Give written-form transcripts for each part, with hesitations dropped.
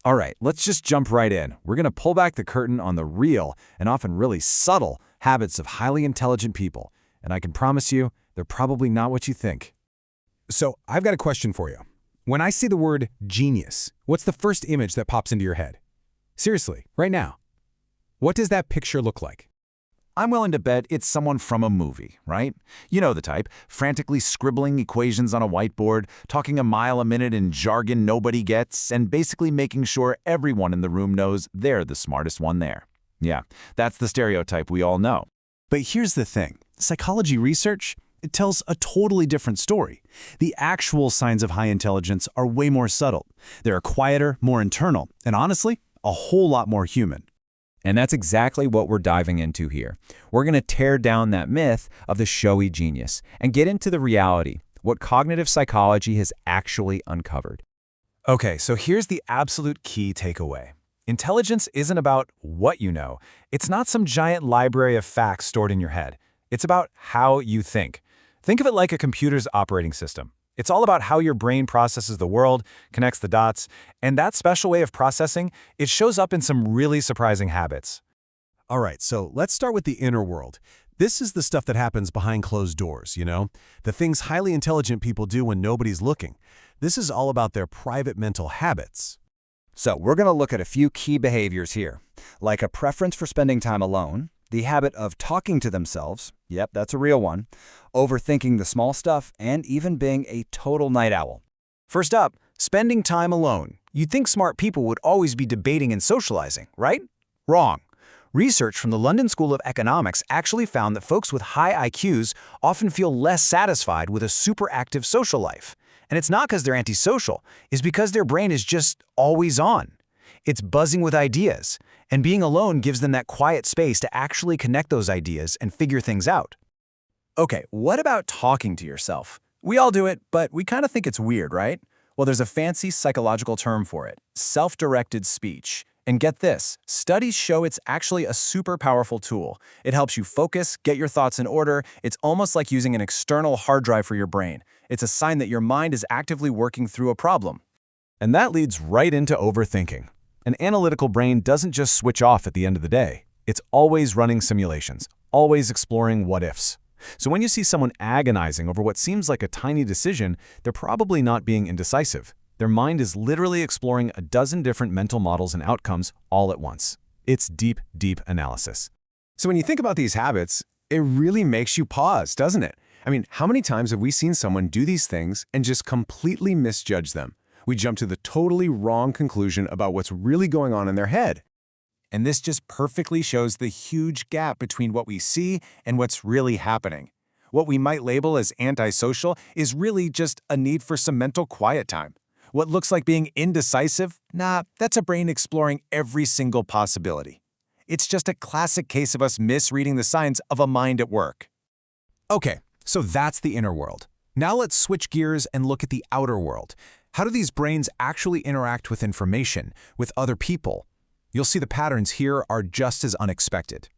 All right, let's just jump right in. We're going to pull back the curtain on the real and often really subtle habits of highly intelligent people. And I can promise you, they're probably not what you think. So I've got a question for you. When I see the word genius, what's the first image that pops into your head? Seriously, right now. What does that picture look like? I'm willing to bet it's someone from a movie, right? You know the type, frantically scribbling equations on a whiteboard, talking a mile a minute in jargon nobody gets, and basically making sure everyone in the room knows they're the smartest one there. Yeah, that's the stereotype we all know. But here's the thing. Psychology research, it tells a totally different story. The actual signs of high intelligence are way more subtle. They're quieter, more internal, and honestly, a whole lot more human. And that's exactly what we're diving into here. We're going to tear down that myth of the showy genius and get into the reality, what cognitive psychology has actually uncovered. Okay, so here's the absolute key takeaway. Intelligence isn't about what you know. It's not some giant library of facts stored in your head. It's about how you think. Think of it like a computer's operating system. It's all about how your brain processes the world, connects the dots, and that special way of processing, it shows up in some really surprising habits. All right, so let's start with the inner world. This is the stuff that happens behind closed doors, The things highly intelligent people do when nobody's looking. This is all about their private mental habits. So we're going to look at a few key behaviors here, like a preference for spending time alone, the habit of talking to themselves, yep, that's a real one, overthinking the small stuff, and even being a total night owl. First up, spending time alone. You'd think smart people would always be debating and socializing, right? Wrong. Research from the London School of Economics actually found that folks with high IQs often feel less satisfied with a super active social life. And it's not because they're antisocial, it's because their brain is just always on. It's buzzing with ideas, and being alone gives them that quiet space to actually connect those ideas and figure things out. Okay, what about talking to yourself? We all do it, but we kind of think it's weird, right? Well, there's a fancy psychological term for it, self-directed speech. And get this, studies show it's actually a super powerful tool. It helps you focus, get your thoughts in order. It's almost like using an external hard drive for your brain. It's a sign that your mind is actively working through a problem. And that leads right into overthinking. An analytical brain doesn't just switch off at the end of the day. It's always running simulations, always exploring what-ifs. So when you see someone agonizing over what seems like a tiny decision, they're probably not being indecisive. Their mind is literally exploring a dozen different mental models and outcomes all at once. It's deep, deep analysis. So when you think about these habits, it really makes you pause, doesn't it? I mean, how many times have we seen someone do these things and just completely misjudge them? We jump to the totally wrong conclusion about what's really going on in their head. And this just perfectly shows the huge gap between what we see and what's really happening. What we might label as antisocial is really just a need for some mental quiet time. What looks like being indecisive? Nah, that's a brain exploring every single possibility. It's just a classic case of us misreading the signs of a mind at work. Okay, so that's the inner world. Now let's switch gears and look at the outer world. How do these brains actually interact with information, with other people? You'll see the patterns here are just as unexpected.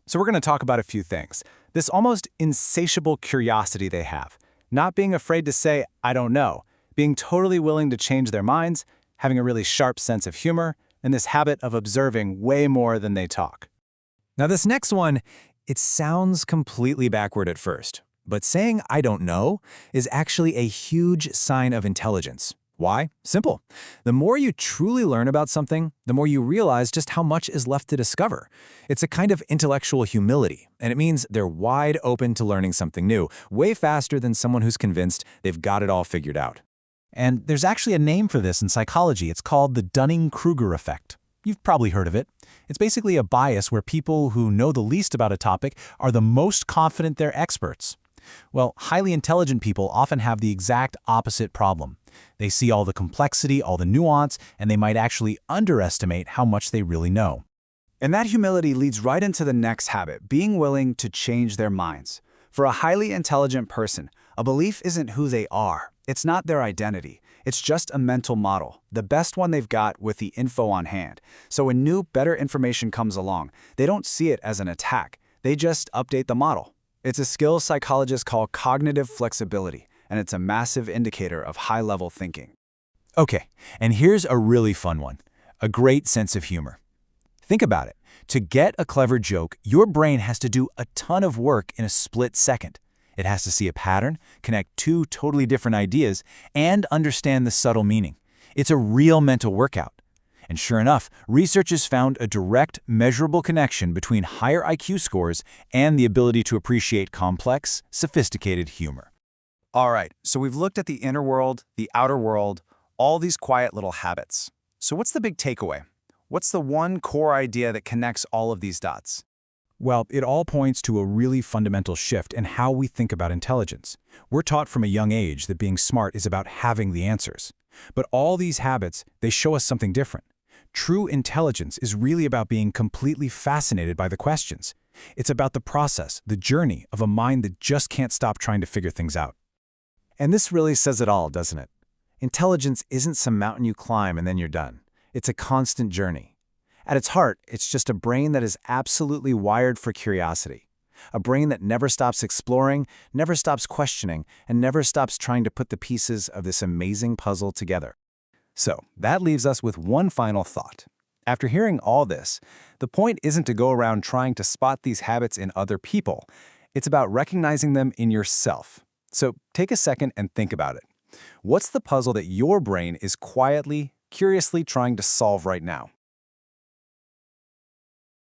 So we're going to talk about a few things. This almost insatiable curiosity they have. Not being afraid to say, I don't know. Being totally willing to change their minds, having a really sharp sense of humor, and this habit of observing way more than they talk. Now this next one, it sounds completely backward at first, but saying I don't know is actually a huge sign of intelligence. Why? Simple. The more you truly learn about something, the more you realize just how much is left to discover. It's a kind of intellectual humility, and it means they're wide open to learning something new, way faster than someone who's convinced they've got it all figured out. And there's actually a name for this in psychology. It's called the Dunning-Kruger effect. You've probably heard of it. It's basically a bias where people who know the least about a topic are the most confident they're experts. Well, highly intelligent people often have the exact opposite problem. They see all the complexity, all the nuance, and they might actually underestimate how much they really know. And that humility leads right into the next habit, being willing to change their minds. For a highly intelligent person, a belief isn't who they are. It's not their identity. It's just a mental model, the best one they've got with the info on hand. So when new, better information comes along, they don't see it as an attack. They just update the model. It's a skill psychologists call cognitive flexibility, and it's a massive indicator of high-level thinking. Okay, and here's a really fun one. a great sense of humor. Think about it. To get a clever joke, your brain has to do a ton of work in a split second. It has to see a pattern, connect two totally different ideas, and understand the subtle meaning. It's a real mental workout. And sure enough, researchers found a direct, measurable connection between higher IQ scores and the ability to appreciate complex, sophisticated humor. All right, so we've looked at the inner world, the outer world, all these quiet little habits. So what's the big takeaway? What's the one core idea that connects all of these dots? Well, it all points to a really fundamental shift in how we think about intelligence. We're taught from a young age that being smart is about having the answers. But all these habits, they show us something different. True intelligence is really about being completely fascinated by the questions. It's about the process, the journey of a mind that just can't stop trying to figure things out. And this really says it all, doesn't it? Intelligence isn't some mountain you climb and then you're done. It's a constant journey. At its heart, it's just a brain that is absolutely wired for curiosity. A brain that never stops exploring, never stops questioning, and never stops trying to put the pieces of this amazing puzzle together. So, that leaves us with one final thought. After hearing all this, the point isn't to go around trying to spot these habits in other people. It's about recognizing them in yourself. So, take a second and think about it. What's the puzzle that your brain is quietly, curiously trying to solve right now?